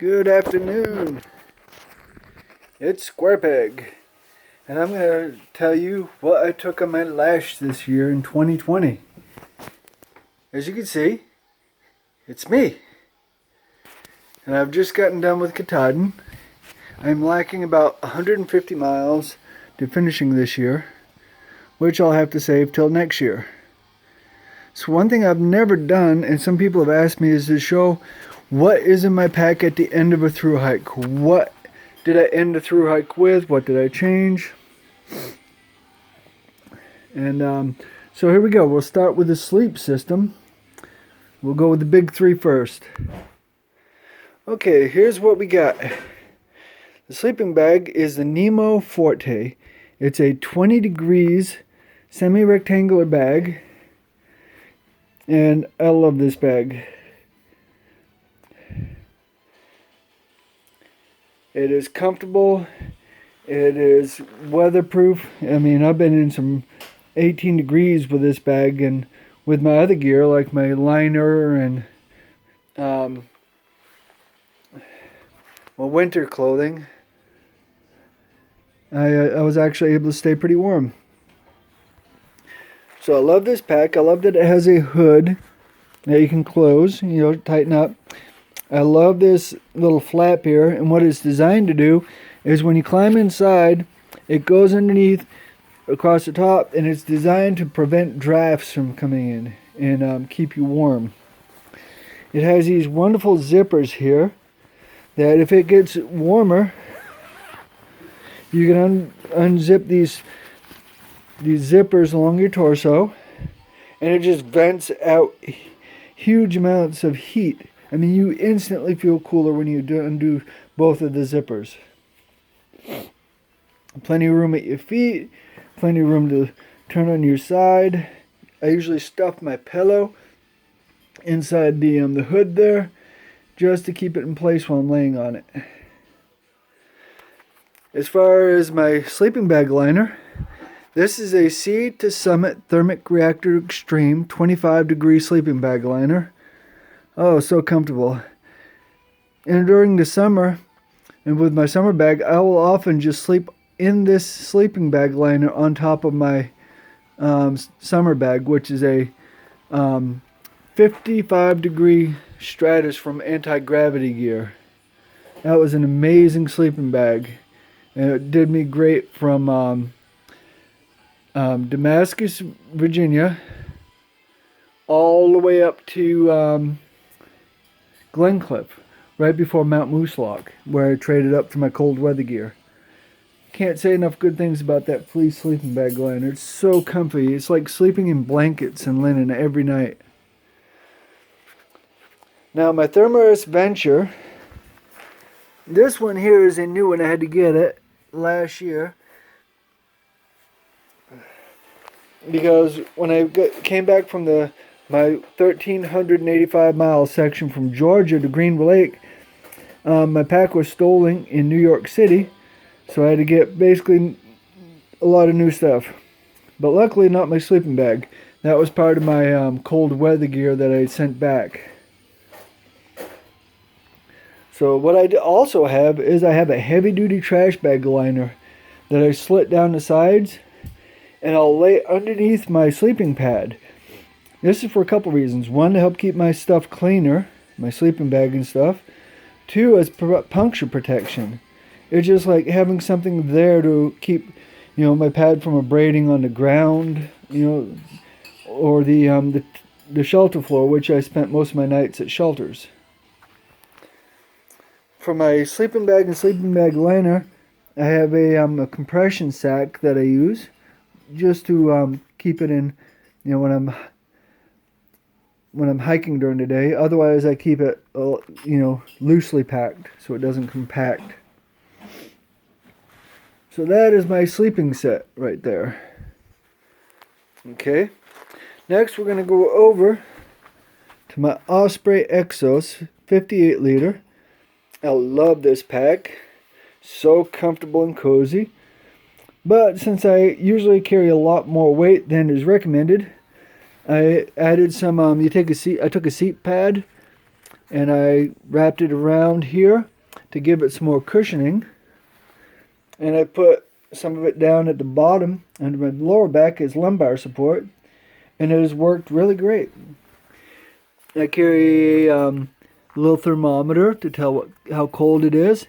Good afternoon. It's SQUAREPEG, and I'm going to tell you what I took on my lash this year in 2020. As you can see, it's me. And I've just gotten done with Katahdin. I'm lacking about 150 miles to finishing this year, which I'll have to save till next year. So one thing I've never done, and some people have asked me, is to show what is in my pack at the end of a thru hike. What did I end the thru hike with? What did I change? And so here we go. We'll start with the sleep system. We'll go with the big three first. Okay, here's what we got. The sleeping bag is the Nemo Forte. It's a 20 degrees semi-rectangular bag. And I love this bag. It is comfortable. It is weatherproof. I mean, I've been in some 18 degrees with this bag, and with my other gear, like my liner and my winter clothing, I was actually able to stay pretty warm. So I love this pack. I love that it has a hood that you can close, tighten up. I love this little flap here, and what it's designed to do is when you climb inside, it goes underneath across the top, and it's designed to prevent drafts from coming in and keep you warm. It has these wonderful zippers here that if it gets warmer, you can unzip these zippers along your torso, and it just vents out huge amounts of heat. I mean, you instantly feel cooler when you undo both of the zippers. Plenty of room at your feet, plenty of room to turn on your side. I usually stuff my pillow inside the hood there, just to keep it in place while I'm laying on it. As far as my sleeping bag liner, this is a Sea to Summit Thermic Reactor Extreme 25 degree sleeping bag liner. Oh, so comfortable. And during the summer, and with my summer bag, I will often just sleep in this sleeping bag liner on top of my summer bag, which is a 55 degree Stratus from Anti-Gravity Gear. That was an amazing sleeping bag. And it did me great from Damascus, Virginia, all the way up to Glencliff, right before Mount Mooselock, where I traded up for my cold weather gear. Can't say enough good things about that fleece sleeping bag liner. It's so comfy. It's like sleeping in blankets and linen every night. Now my Thermarest Venture, this one here is a new one. I had to get it last year because when I came back from my 1,385 mile section from Georgia to Greenwood Lake, my pack was stolen in New York City, so I had to get basically a lot of new stuff. But luckily not my sleeping bag. That was part of my cold weather gear that I sent back. So what I also have is I have a heavy duty trash bag liner that I slit down the sides, and I'll lay underneath my sleeping pad. This is for a couple reasons. One, to help keep my stuff cleaner, my sleeping bag and stuff. Two, as puncture protection. It's just like having something there to keep, my pad from abrading on the ground, or the shelter floor, which I spent most of my nights at shelters. For my sleeping bag and sleeping bag liner, I have a compression sack that I use just to keep it in, when I'm hiking during the day. Otherwise, I keep it, loosely packed so it doesn't compact. So that is my sleeping set right there. Okay. Next, we're going to go over to my Osprey Exos 58 liter. I love this pack. So comfortable and cozy. But since I usually carry a lot more weight than is recommended, I added some, I took a seat pad and I wrapped it around here to give it some more cushioning. And I put some of it down at the bottom under my lower back as lumbar support, and it has worked really great. I carry a little thermometer to tell how cold it is.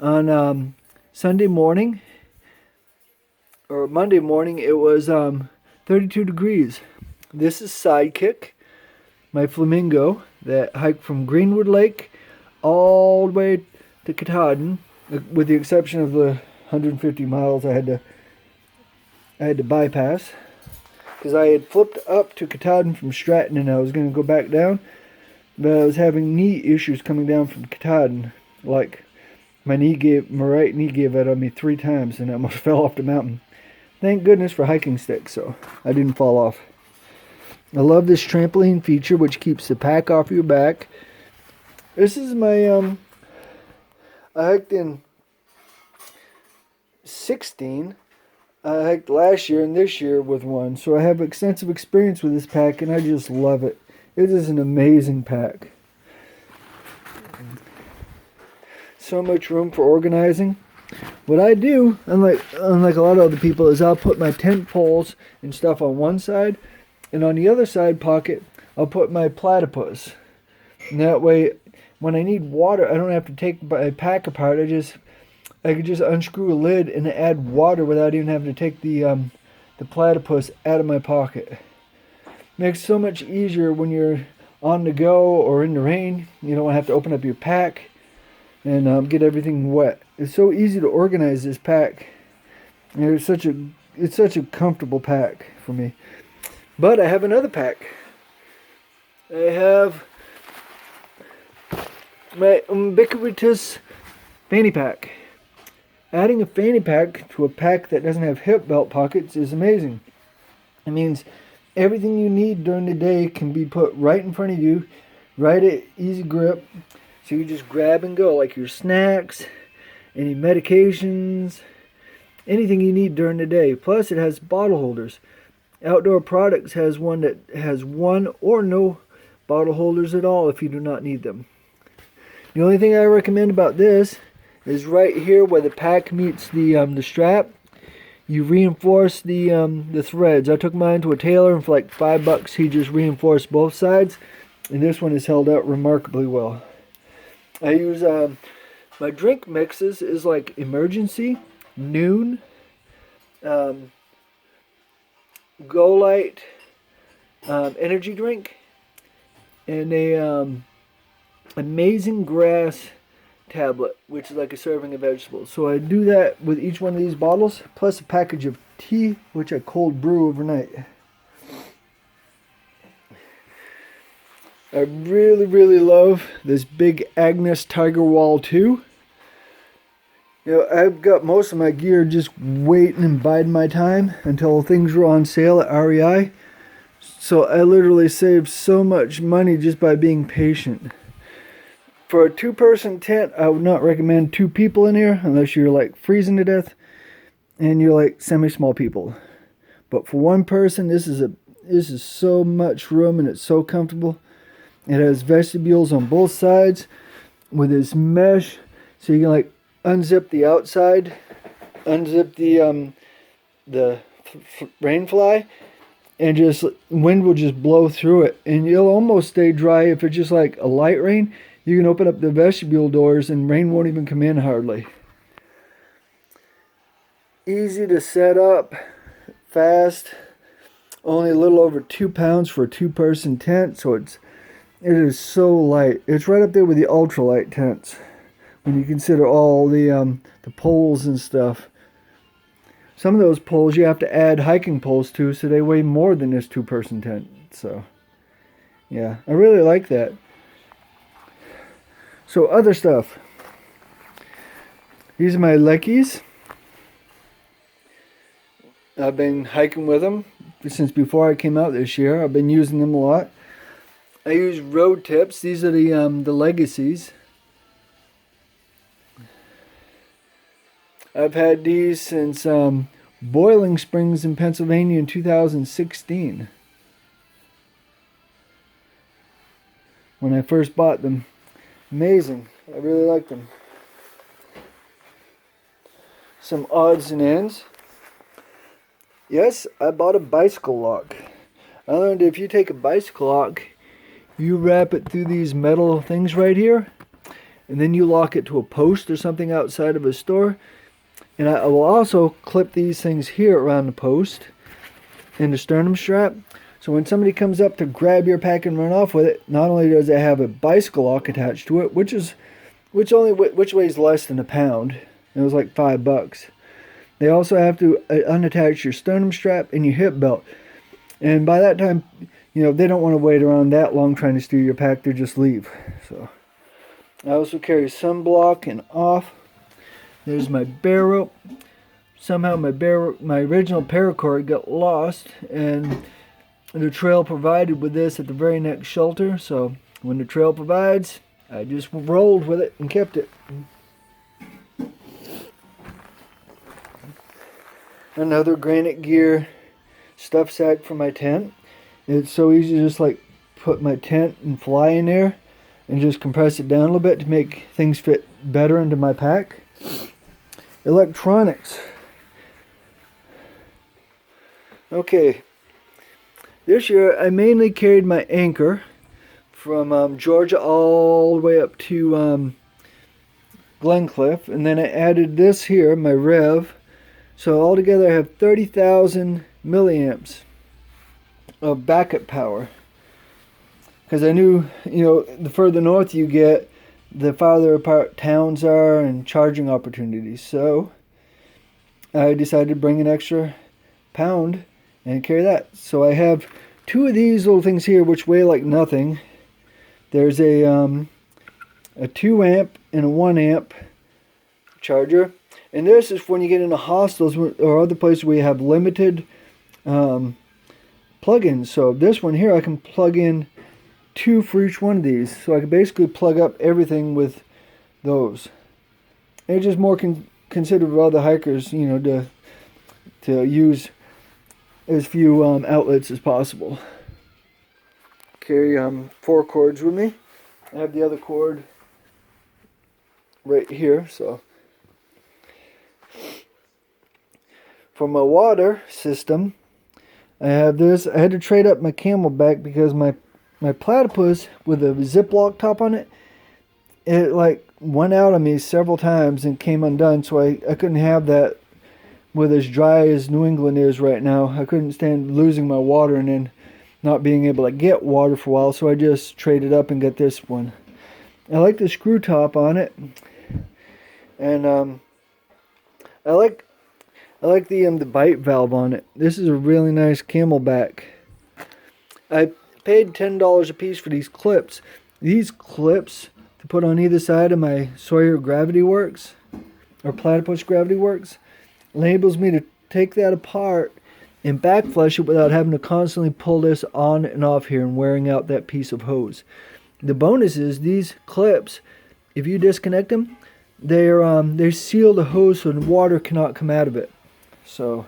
On Sunday morning or Monday morning, it was 32 degrees. This is Sidekick, my flamingo that hiked from Greenwood Lake all the way to Katahdin, with the exception of the 150 miles I had to bypass, because I had flipped up to Katahdin from Stratton and I was going to go back down, but I was having knee issues coming down from Katahdin. Like my right knee gave out on me 3 times and I almost fell off the mountain. Thank goodness for hiking sticks, so I didn't fall off. I love this trampoline feature, which keeps the pack off your back. This is my I hiked in 16. I hiked last year and this year with one, so I have extensive experience with this pack and I just love it. It is an amazing pack. So much room for organizing. What I do, unlike a lot of other people, is I'll put my tent poles and stuff on one side, and on the other side pocket I'll put my platypus. And that way, when I need water, I don't have to take my pack apart. I could just unscrew a lid and add water without even having to take the platypus out of my pocket. Makes it so much easier when you're on the go or in the rain. You don't have to open up your pack and get everything wet. It's so easy to organize this pack. It's such a comfortable pack for me. But I have another pack. I have my ubiquitous fanny pack. Adding a fanny pack to a pack that doesn't have hip belt pockets is amazing. It means everything you need during the day can be put right in front of you, right at easy grip. So you just grab and go, like your snacks, any medications, anything you need during the day. Plus it has bottle holders. Outdoor Products has one that has one or no bottle holders at all if you do not need them. The only thing I recommend about this is right here where the pack meets the strap. You reinforce the threads. I took mine to a tailor and for like $5 he just reinforced both sides, and this one has held out remarkably well. I use my drink mixes is like Emergency, Noon, Go Light, energy drink, and a Amazing Grass tablet, which is like a serving of vegetables. So I do that with each one of these bottles, plus a package of tea, which I cold brew overnight. I really, really love this big Agnes Tiger Wall 2. You know, I've got most of my gear just waiting and biding my time until things were on sale at REI. So I literally saved so much money just by being patient. For a 2-person tent, I would not recommend 2 people in here unless you're like freezing to death and you're like semi-small people. But for 1 person, this is so much room and it's so comfortable. It has vestibules on both sides with this mesh, so you can like unzip the outside, unzip the rain fly, and just wind will just blow through it, and you'll almost stay dry. If it's just like a light rain, you can open up the vestibule doors and rain won't even come in hardly. Easy to set up, fast, only a little over 2 pounds for a 2-person tent, so it is so light. It's right up there with the ultralight tents when you consider all the poles and stuff. Some of those poles you have to add hiking poles to, so they weigh more than this 2-person tent. So yeah, I really like that. So other stuff. These are my Leckies. I've been hiking with them since before I came out this year. I've been using them a lot. I use road tips. These are the Legacies. I've had these since Boiling Springs in Pennsylvania in 2016. when I first bought them. Amazing. I really like them. Some odds and ends. Yes, I bought a bicycle lock. I learned if you take a bicycle lock, you wrap it through these metal things right here, and then you lock it to a post or something outside of a store. And I will also clip these things here around the post in the sternum strap. So when somebody comes up to grab your pack and run off with it, not only does it have a bicycle lock attached to it, which weighs less than a pound. It was like $5. They also have to unattach your sternum strap and your hip belt. And by that time, they don't want to wait around that long trying to steer your pack. They just leave. So I also carry sunblock and off. There's my bear rope. Somehow my original paracord got lost, and the trail provided with this at the very next shelter. So when the trail provides, I just rolled with it and kept it. Another Granite Gear stuff sack for my tent. It's so easy to just like put my tent and fly in there and just compress it down a little bit to make things fit better into my pack. Electronics. Okay, this year I mainly carried my Anchor from Georgia all the way up to Glencliff, and then I added this here, my Rev. So altogether I have 30,000 milliamps of backup power. Because I knew, the further north you get, the farther apart towns are and charging opportunities. So I decided to bring an extra pound and carry that. So I have two of these little things here which weigh like nothing. There's a 2 amp and a 1 amp charger. And this is when you get into hostels or other places where you have limited plug-ins. So this one here, I can plug in 2 for each one of these. So I can basically plug up everything with those. And it's just more considerate of other hikers, to use as few outlets as possible. Carry 4 cords with me. I have the other cord right here, so. For my water system, I have this. I had to trade up my Camelback because my platypus with a Ziploc top on it, it like went out on me several times and came undone. So I couldn't have that with as dry as New England is right now. I couldn't stand losing my water and then not being able to get water for a while. So I just traded up and got this one. I like the screw top on it, and I like the bite valve on it. This is a really nice Camelback. I paid $10 a piece for these clips. These clips to put on either side of my Sawyer Gravity Works or Platypus Gravity Works enables me to take that apart and back flush it without having to constantly pull this on and off here and wearing out that piece of hose. The bonus is these clips, if you disconnect them, they seal the hose so the water cannot come out of it. So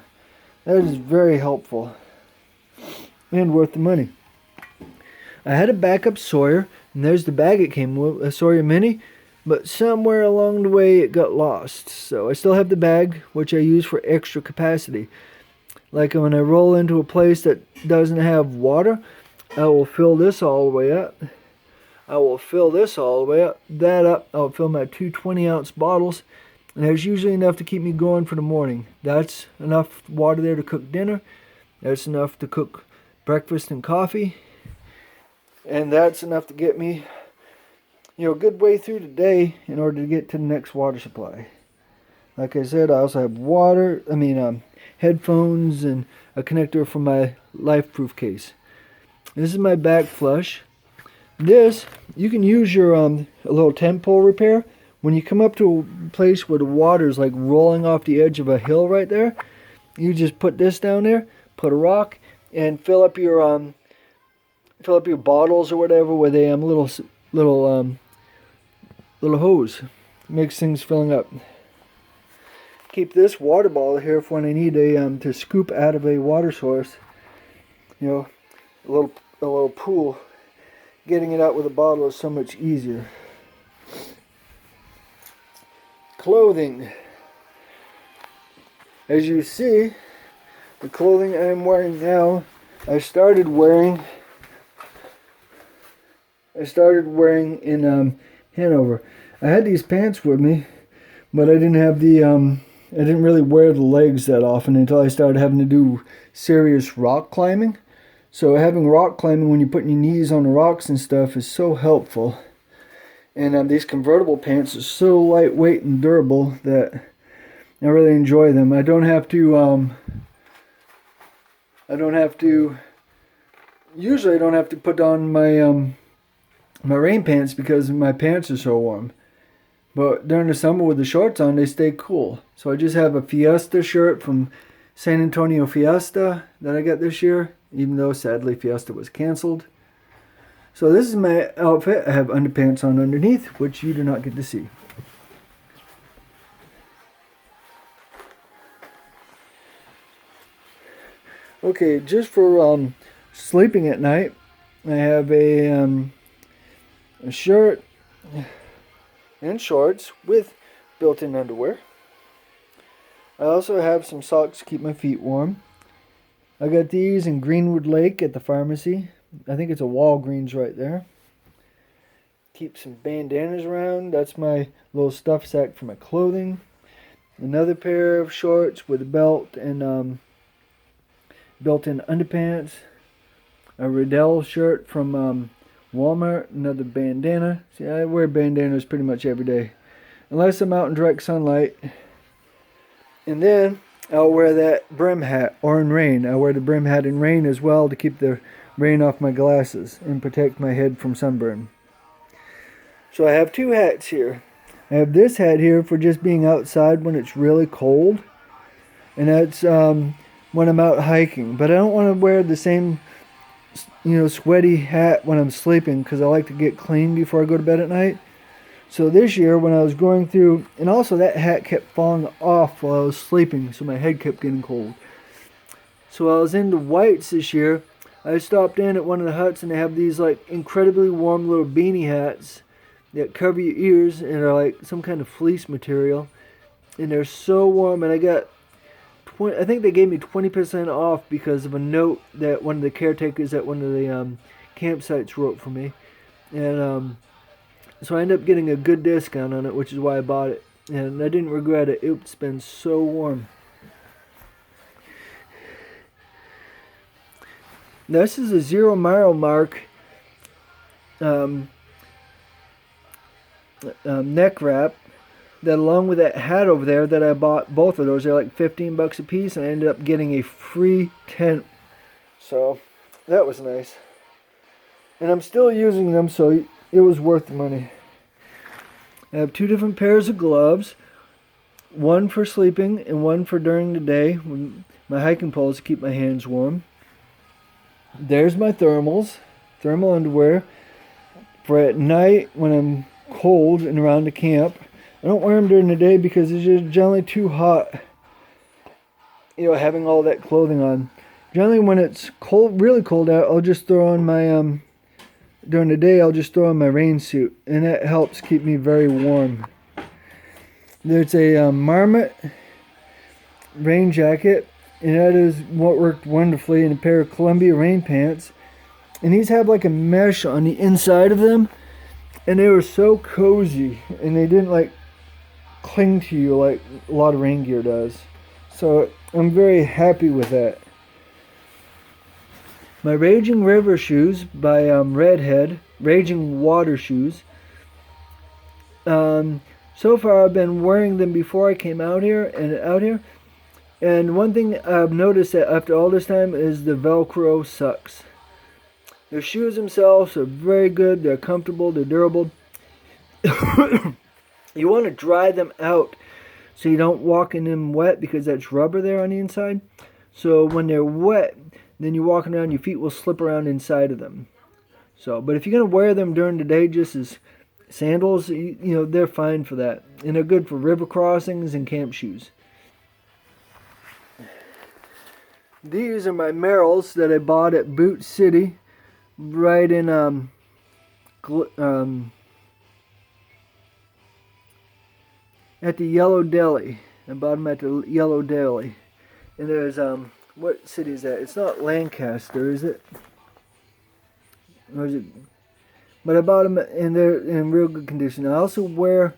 that is very helpful and worth the money. I had a backup Sawyer, and there's the bag it came with, a Sawyer Mini, but somewhere along the way it got lost. So I still have the bag, which I use for extra capacity. Like when I roll into a place that doesn't have water, I will fill this all the way up. I will fill this all the way up. That up, I'll fill my 2 20-ounce bottles. And there's usually enough to keep me going for the morning. That's enough water there to cook dinner. That's enough to cook breakfast and coffee. And that's enough to get me, a good way through the day in order to get to the next water supply. Like I said, I also have headphones and a connector for my LifeProof case. This is my back flush. This, you can use your a little tent pole repair. When you come up to a place where the water is like rolling off the edge of a hill right there, you just put this down there, put a rock, and fill up your bottles or whatever with a little hose. Makes things filling up. Keep this water bottle here for when I need to scoop out of a water source. A little pool. getting it out with a bottle is so much easier. Clothing. As you see, the clothing I am wearing now, I started wearing in Hanover. I had these pants with me, but I didn't have I didn't really wear the legs that often until I started having to do serious rock climbing. So having rock climbing when you're putting your knees on the rocks and stuff is so helpful. And these convertible pants are so lightweight and durable that I really enjoy them. I don't have to usually I don't have to put on my my rain pants because my pants are so warm. But during the summer with the shorts on, they stay cool. So I just have a Fiesta shirt from San Antonio Fiesta that I got this year, even though sadly Fiesta was canceled. So this is my outfit. I have underpants on underneath, which you do not get to see. Okay, just for sleeping at night, I have a shirt and shorts with built-in underwear. I also have some socks to keep my feet warm. I got these in Greenwood Lake at the pharmacy. I think it's a Walgreens right there. Keep some bandanas around. That's my little stuff sack for my clothing. Another pair of shorts with a belt and built-in underpants. A Riddell shirt from Walmart. Another bandana. See, I wear bandanas pretty much every day, unless I'm out in direct sunlight. And then I'll wear that brim hat, or in rain. I wear the brim hat in rain as well to keep the rain off my glasses and protect my head from sunburn. So I have two hats here. I have this hat here for just being outside when it's really cold. And that's when I'm out hiking. But I don't want to wear the same, sweaty hat when I'm sleeping because I like to get clean before I go to bed at night. So this year when I was going through, and also that hat kept falling off while I was sleeping, so my head kept getting cold. So I was into whites this year. I stopped in at one of the huts and they have these like incredibly warm little beanie hats that cover your ears and are like some kind of fleece material. And they're so warm, and I got I think they gave me 20% off because of a note that one of the caretakers at one of the campsites wrote for me. And so I ended up getting a good discount on it, which is why I bought it. And I didn't regret it. It's been so warm. Now, this is a 0 mile mark neck wrap that, along with that hat over there that I bought, both of those, they're like $15 a piece, and I ended up getting a free tent. So that was nice. And I'm still using them, so it was worth the money. I have two different pairs of gloves, one for sleeping and one for during the day when my hiking poles to keep my hands warm. There's my thermal underwear for at night when I'm cold and around the camp. I don't wear them during the day because it's just generally too hot, having all that clothing on. Generally when it's cold, really cold out, I'll just throw on my during the day, I'll just throw on my rain suit, and that helps keep me very warm. There's a Marmot rain jacket, and that is what worked wonderfully, and a pair of Columbia rain pants. And these have like a mesh on the inside of them, and they were so cozy, and they didn't like cling to you like a lot of rain gear does. So I'm very happy with that. My Raging River shoes by Redhead, Raging Water shoes. So far I've been wearing them before I came out here. And one thing I've noticed that after all this time is the Velcro sucks. The shoes themselves are very good. They're comfortable. They're durable. You want to dry them out so you don't walk in them wet because that's rubber there on the inside. So when they're wet, then you're walking around, your feet will slip around inside of them. So, but if you're going to wear them during the day just as sandals, they're fine for that. And they're good for river crossings and camp shoes. These are my Merrells that I bought at Boot City right in at the Yellow Deli. I bought them at the Yellow Deli. And there's, what city is that? It's not Lancaster, is it? Or is it? But I bought them and they're in real good condition. I also wear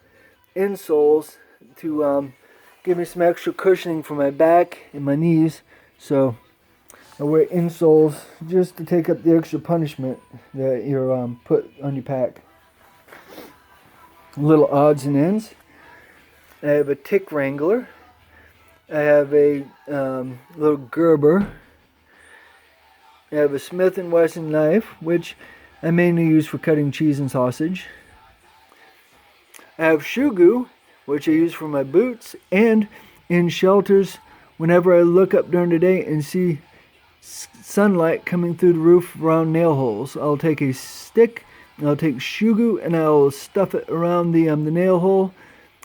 insoles to give me some extra cushioning for my back and my knees. So I wear insoles just to take up the extra punishment that you're put on your pack. Little odds and ends. I have a tick wrangler. I have a little Gerber. I have a Smith & Wesson knife, which I mainly use for cutting cheese and sausage. I have shoe goo, which I use for my boots, and in shelters, whenever I look up during the day and see sunlight coming through the roof around nail holes, I'll take a stick, and I'll take shoe goo, and I'll stuff it around the nail hole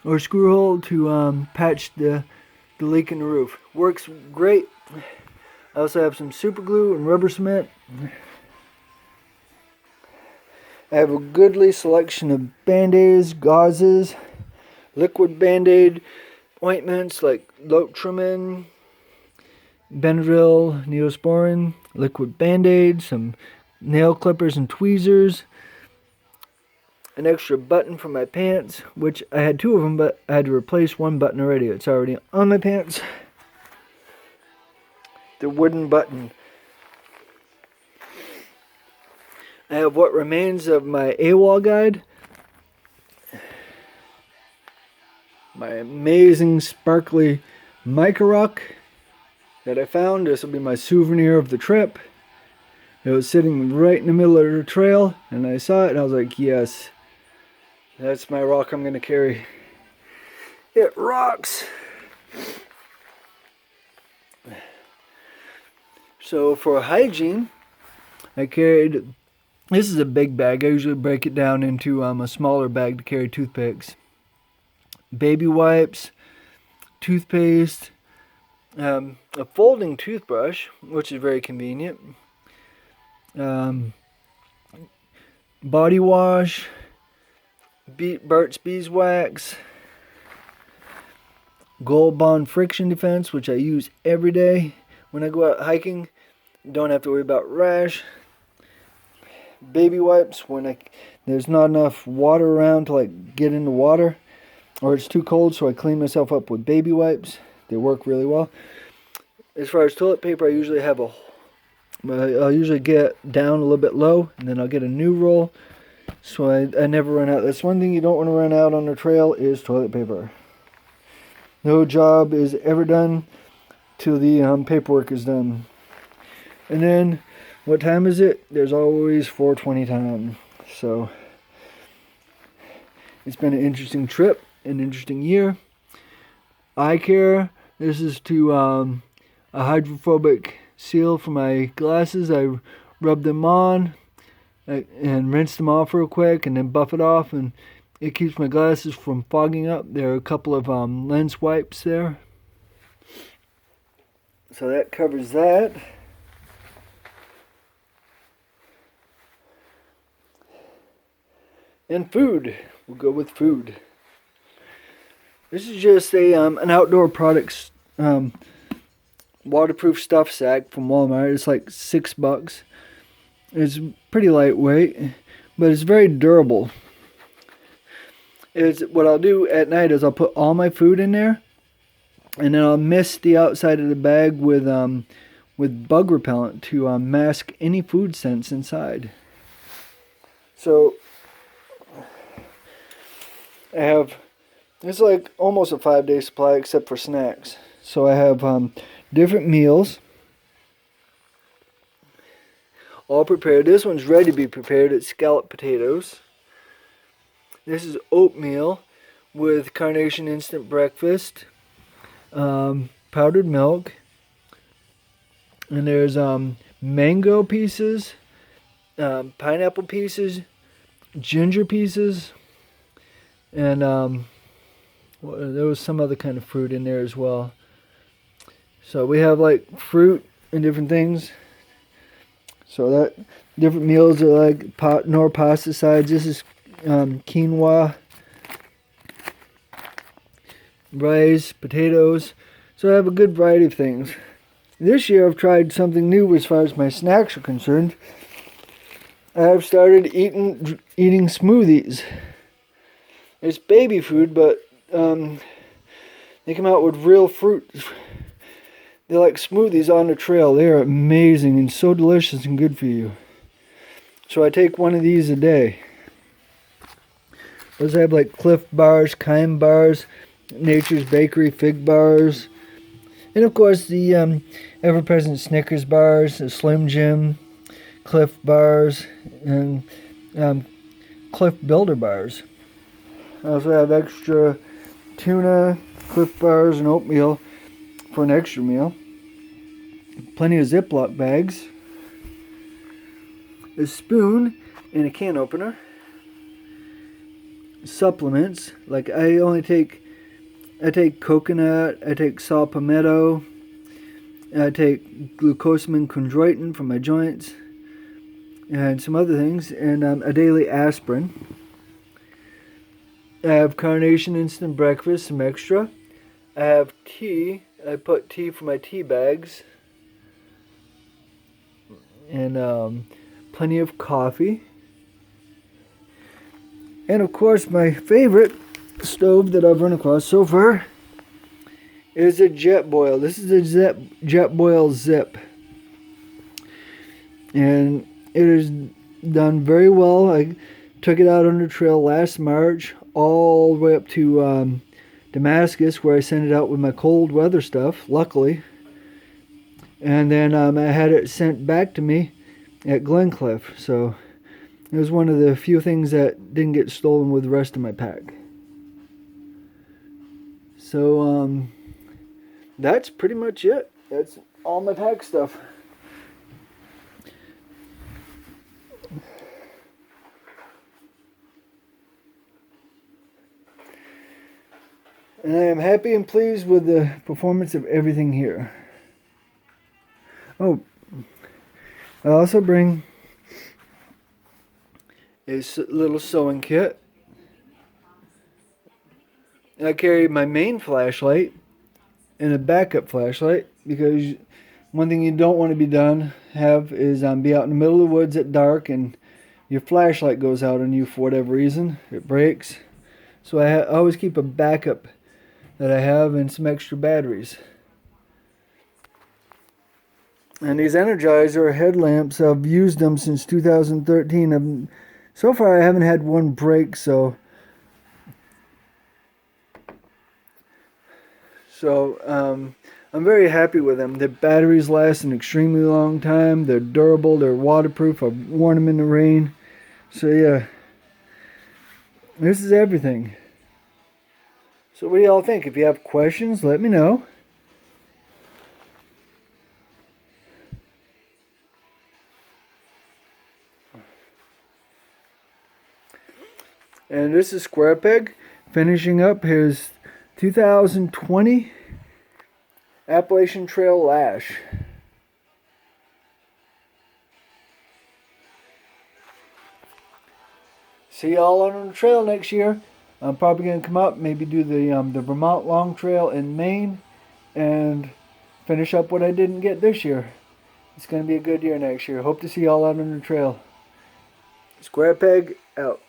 or screw hole to patch the leak in the roof. Works great. I also have some super glue and rubber cement. I have a goodly selection of band-aids, gauzes, liquid band-aid ointments like Lotrimin, Benadryl, Neosporin, liquid band-aid, some nail clippers and tweezers, an extra button for my pants, which I had 2 of them, but I had to replace one button already. It's already on my pants. The wooden button. I have what remains of my AWOL guide. My amazing sparkly mica rock that I found. This will be my souvenir of the trip. It was sitting right in the middle of the trail, and I saw it and I was like, yes, that's my rock I'm going to carry. It rocks. So for hygiene, I carried, this is a big bag. I usually break it down into a smaller bag to carry toothpicks. Baby wipes, toothpaste, a folding toothbrush, which is very convenient, body wash, Burt's Beeswax, Gold Bond friction defense, which I use every day when I go out hiking. Don't have to worry about rash. Baby wipes when there's not enough water around to get in the water, or it's too cold, so I clean myself up with baby wipes. They work really well. As far as toilet paper, I usually have I'll usually get down a little bit low, and then I'll get a new roll, so I never run out. That's one thing you don't want to run out on the trail is toilet paper. No job is ever done till the paperwork is done. And then, what time is it? There's always 4:20 time. So, it's been an interesting trip, an interesting year. Eye care. This is to a hydrophobic seal for my glasses. I rub them on and rinse them off real quick and then buff it off, and it keeps my glasses from fogging up. There are a couple of lens wipes there. So that covers that. And food. We'll go with food. This is just an outdoor products waterproof stuff sack from Walmart. It's like $6. It's pretty lightweight, but it's very durable. What I'll do at night is I'll put all my food in there, and then I'll mist the outside of the bag with bug repellent to mask any food scents inside. So it's like almost a 5-day supply except for snacks. So I have different meals all prepared. This one's ready to be prepared. It's scalloped potatoes. This is oatmeal with Carnation Instant Breakfast, powdered milk, and there's mango pieces, pineapple pieces, ginger pieces, and there was some other kind of fruit in there as well. So we have fruit and different things. So different meals are like nor pasta sides. This is quinoa, rice, potatoes. So I have a good variety of things. This year I've tried something new as far as my snacks are concerned. I've started eating smoothies. It's baby food, but they come out with real fruit. They're like smoothies on the trail. They are amazing and so delicious and good for you. So I take one of these a day. Those have like Cliff bars, Kime bars, Nature's Bakery fig bars, and of course the ever-present Snickers bars, the Slim Jim, Cliff bars, and Cliff Builder bars. I also have extra tuna, Cliff bars, and oatmeal for an extra meal. Plenty of Ziploc bags. A spoon and a can opener. Supplements, like I take coconut, I take saw palmetto, I take glucosamine chondroitin for my joints, and some other things, and a daily aspirin. I have Carnation Instant Breakfast, some extra. I have tea. I put tea for my tea bags. And plenty of coffee. And of course, my favorite stove that I've run across so far is a Jetboil. This is a Jetboil Zip. And it is done very well. I took it out on the trail last March, all the way up to Damascus, where I sent it out with my cold weather stuff, luckily. And then I had it sent back to me at Glencliff. So it was one of the few things that didn't get stolen with the rest of my pack. So that's pretty much it. That's all my pack stuff. And I am happy and pleased with the performance of everything here. Oh, I also bring a little sewing kit. I carry my main flashlight and a backup flashlight, because one thing you don't want to have is be out in the middle of the woods at dark and your flashlight goes out on you for whatever reason. It breaks. So I always keep a backup that I have and some extra batteries. And these Energizer headlamps, I've used them since 2013. So far I haven't had one break, so I'm very happy with them. The batteries last an extremely long time. They're durable, they're waterproof. I've worn them in the rain. So yeah, this is everything. So what do y'all think? If you have questions, let me know. And this is SQUAREPEG finishing up his 2020 Appalachian Trail Lash. See y'all on the trail next year. I'm probably going to come up, maybe do the Vermont Long Trail in Maine, and finish up what I didn't get this year. It's going to be a good year next year. Hope to see y'all out on the trail. SQUAREPEG out.